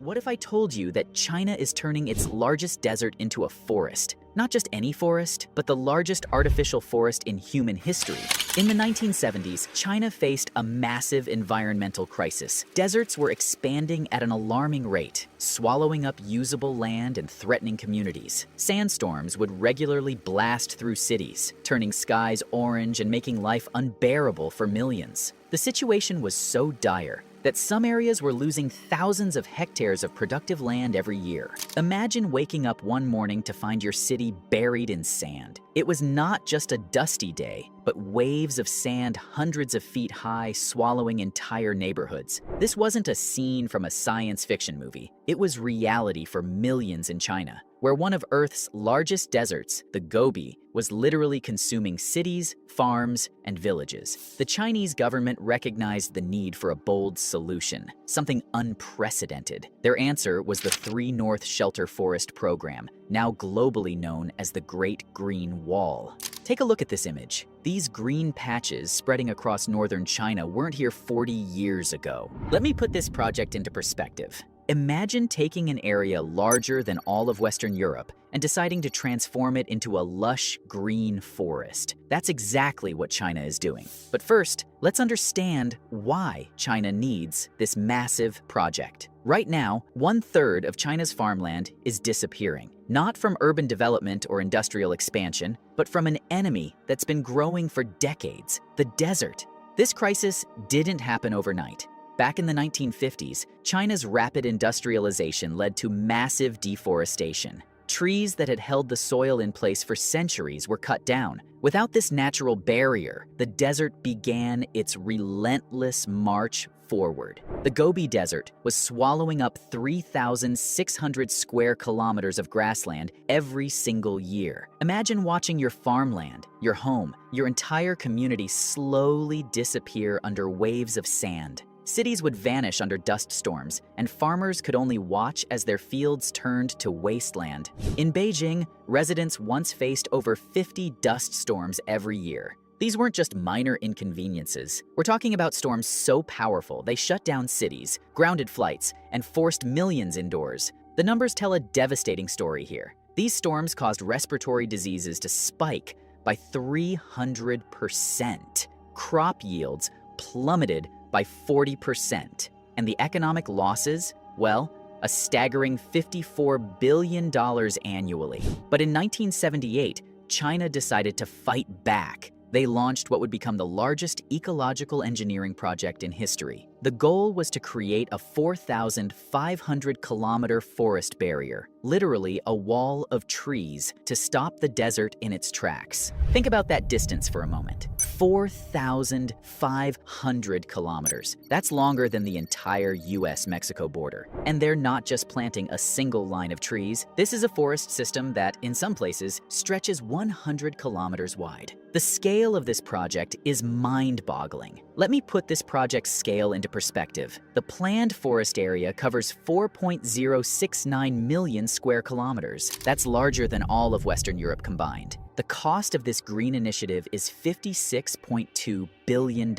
What if I told you that China is turning its largest desert into a forest? Not just any forest, but the largest artificial forest in human history. In the 1970s, China faced a massive environmental crisis. Deserts were expanding at an alarming rate, swallowing up usable land and threatening communities. Sandstorms would regularly blast through cities, turning skies orange and making life unbearable for millions. The situation was so dire that some areas were losing thousands of hectares of productive land every year. Imagine waking up one morning to find your city buried in sand. It was not just a dusty day, but waves of sand hundreds of feet high swallowing entire neighborhoods. This wasn't a scene from a science fiction movie. It was reality for millions in China, where one of Earth's largest deserts, the Gobi, was literally consuming cities, farms, and villages. The Chinese government recognized the need for a bold solution, something unprecedented. Their answer was the 3 North Shelter Forest Program, now globally known as the Great Green Wall. Take a look at this image. These green patches spreading across northern China weren't here 40 years ago. Let me put this project into perspective. Imagine taking an area larger than all of Western Europe and deciding to transform it into a lush green forest. That's exactly what China is doing. But first, let's understand why China needs this massive project. Right now, 1/3 of China's farmland is disappearing, not from urban development or industrial expansion, but from an enemy that's been growing for decades, the desert. This crisis didn't happen overnight. Back in the 1950s, China's rapid industrialization led to massive deforestation. Trees that had held the soil in place for centuries were cut down. Without this natural barrier, the desert began its relentless march forward. The Gobi Desert was swallowing up 3,600 square kilometers of grassland every single year. Imagine watching your farmland, your home, your entire community slowly disappear under waves of sand. Cities would vanish under dust storms, and farmers could only watch as their fields turned to wasteland. In Beijing, residents once faced over 50 dust storms every year. These weren't just minor inconveniences. We're talking about storms so powerful they shut down cities, grounded flights, and forced millions indoors. The numbers tell a devastating story here. These storms caused respiratory diseases to spike by 300%. Crop yields plummeted by 40%. And the economic losses? Well, a staggering $54 billion annually. But in 1978, China decided to fight back. They launched what would become the largest ecological engineering project in history. The goal was to create a 4,500-kilometer forest barrier, literally a wall of trees, to stop the desert in its tracks. Think about that distance for a moment. 4,500 kilometers. That's longer than the entire US-Mexico border. And they're not just planting a single line of trees. This is a forest system that, in some places, stretches 100 kilometers wide. The scale of this project is mind-boggling. Let me put this project's scale into perspective. The planned forest area covers 4.069 million square kilometers. That's larger than all of Western Europe combined. The cost of this green initiative is $56.2 billion,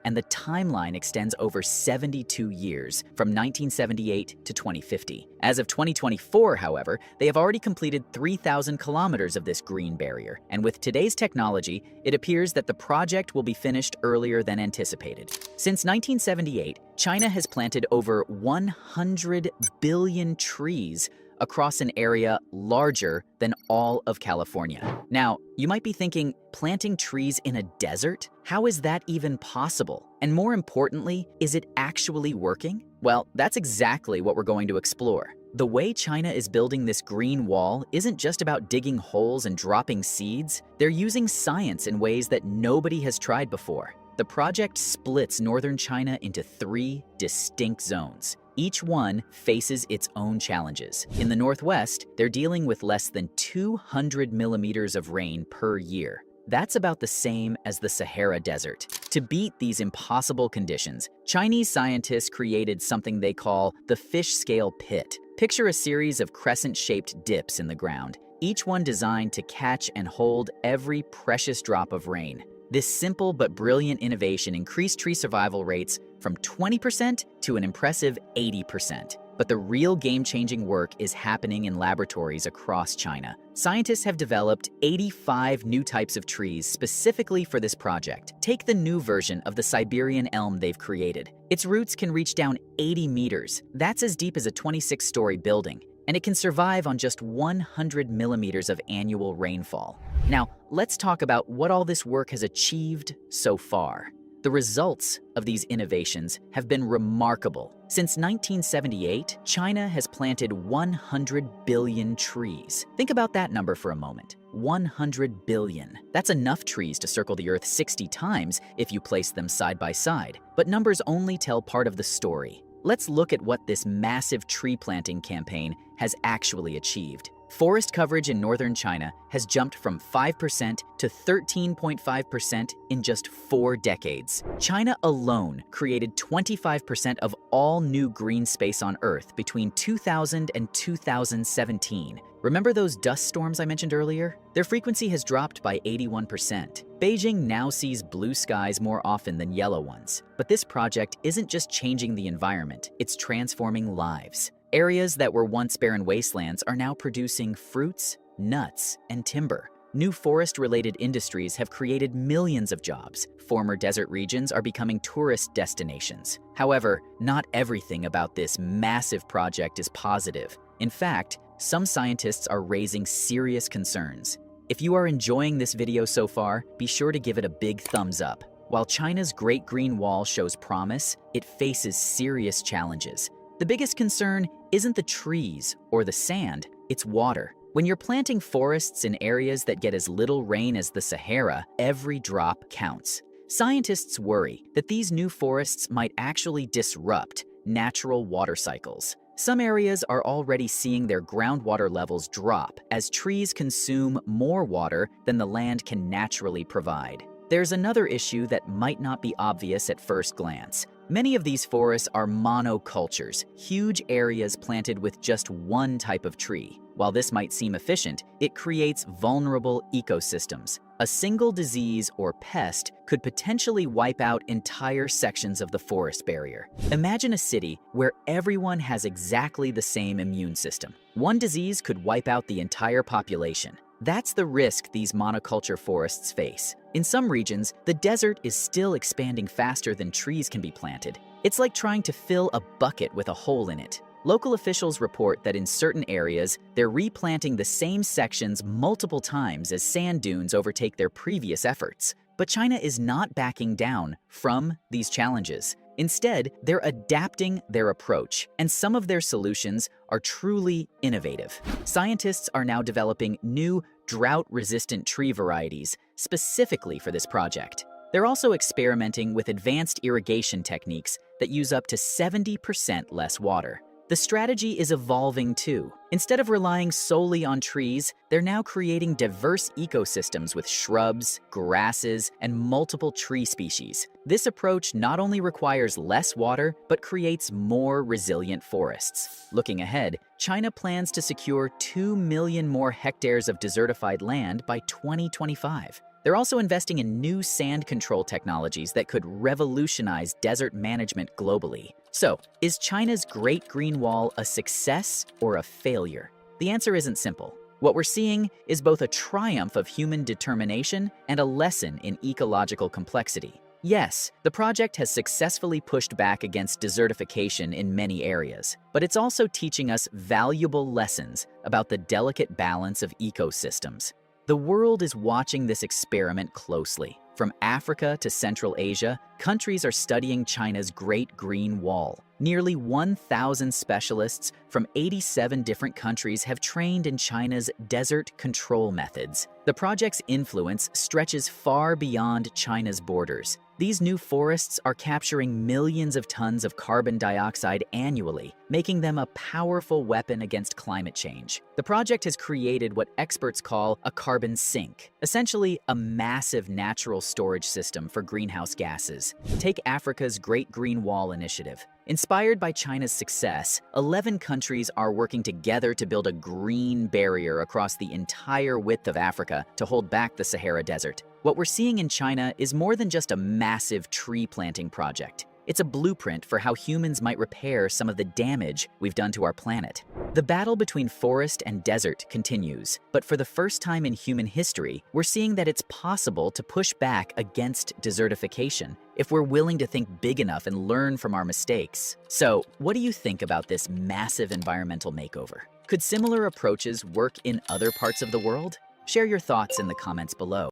and the timeline extends over 72 years, from 1978 to 2050. As of 2024, however, they have already completed 3,000 kilometers of this green barrier, and with today's technology, it appears that the project will be finished earlier than anticipated. Since 1978, China has planted over 100 billion trees across an area larger than all of California. Now, you might be thinking, planting trees in a desert? How is that even possible? And more importantly, is it actually working? Well, that's exactly what we're going to explore. The way China is building this green wall isn't just about digging holes and dropping seeds. They're using science in ways that nobody has tried before. The project splits northern China into 3 distinct zones. Each one faces its own challenges. In the northwest, they're dealing with less than 200 millimeters of rain per year. That's about the same as the Sahara Desert. To beat these impossible conditions, Chinese scientists created something they call the fish scale pit. Picture a series of crescent-shaped dips in the ground, each one designed to catch and hold every precious drop of rain. This simple but brilliant innovation increased tree survival rates from 20% to an impressive 80%. But the real game-changing work is happening in laboratories across China. Scientists have developed 85 new types of trees specifically for this project. Take the new version of the Siberian elm they've created. Its roots can reach down 80 meters. That's as deep as a 26-story building. And it can survive on just 100 millimeters of annual rainfall. Now, let's talk about what all this work has achieved so far. The results of these innovations have been remarkable. Since 1978, China has planted 100 billion trees. Think about that number for a moment. 100 billion. That's enough trees to circle the Earth 60 times if you place them side by side. But numbers only tell part of the story. Let's look at what this massive tree planting campaign has actually achieved. Forest coverage in northern China has jumped from 5% to 13.5% in just 4 decades. China alone created 25% of all new green space on Earth between 2000 and 2017. Remember those dust storms I mentioned earlier? Their frequency has dropped by 81%. Beijing now sees blue skies more often than yellow ones. But this project isn't just changing the environment, it's transforming lives. Areas that were once barren wastelands are now producing fruits, nuts, and timber. New forest-related industries have created millions of jobs. Former desert regions are becoming tourist destinations. However, not everything about this massive project is positive. In fact, some scientists are raising serious concerns. If you are enjoying this video so far, be sure to give it a big thumbs up. While China's Great Green Wall shows promise, it faces serious challenges. The biggest concern isn't the trees or the sand, it's water. When you're planting forests in areas that get as little rain as the Sahara, every drop counts. Scientists worry that these new forests might actually disrupt natural water cycles. Some areas are already seeing their groundwater levels drop as trees consume more water than the land can naturally provide. There's another issue that might not be obvious at first glance. Many of these forests are monocultures, huge areas planted with just one type of tree. While this might seem efficient, it creates vulnerable ecosystems. A single disease or pest could potentially wipe out entire sections of the forest barrier. Imagine a city where everyone has exactly the same immune system. One disease could wipe out the entire population. That's the risk these monoculture forests face. In some regions, the desert is still expanding faster than trees can be planted. It's like trying to fill a bucket with a hole in it. Local officials report that in certain areas, they're replanting the same sections multiple times as sand dunes overtake their previous efforts. But China is not backing down from these challenges. Instead, they're adapting their approach, and some of their solutions are truly innovative. Scientists are now developing new drought-resistant tree varieties specifically for this project. They're also experimenting with advanced irrigation techniques that use up to 70% less water. The strategy is evolving too. Instead of relying solely on trees, they're now creating diverse ecosystems with shrubs, grasses, and multiple tree species. This approach not only requires less water, but creates more resilient forests. Looking ahead, China plans to secure 2 million more hectares of desertified land by 2025. They're also investing in new sand control technologies that could revolutionize desert management globally. So, is China's Great Green Wall a success or a failure? The answer isn't simple. What we're seeing is both a triumph of human determination and a lesson in ecological complexity. Yes, the project has successfully pushed back against desertification in many areas, but it's also teaching us valuable lessons about the delicate balance of ecosystems. The world is watching this experiment closely. From Africa to Central Asia, countries are studying China's Great Green Wall. Nearly 1,000 specialists from 87 different countries have trained in China's desert control methods. The project's influence stretches far beyond China's borders. These new forests are capturing millions of tons of carbon dioxide annually, making them a powerful weapon against climate change. The project has created what experts call a carbon sink, essentially a massive natural storage system for greenhouse gases. Take Africa's Great Green Wall initiative. Inspired by China's success, 11 countries are working together to build a green barrier across the entire width of Africa to hold back the Sahara Desert. What we're seeing in China is more than just a massive tree planting project. It's a blueprint for how humans might repair some of the damage we've done to our planet. The battle between forest and desert continues, but for the first time in human history, we're seeing that it's possible to push back against desertification if we're willing to think big enough and learn from our mistakes. So, what do you think about this massive environmental makeover? Could similar approaches work in other parts of the world? Share your thoughts in the comments below.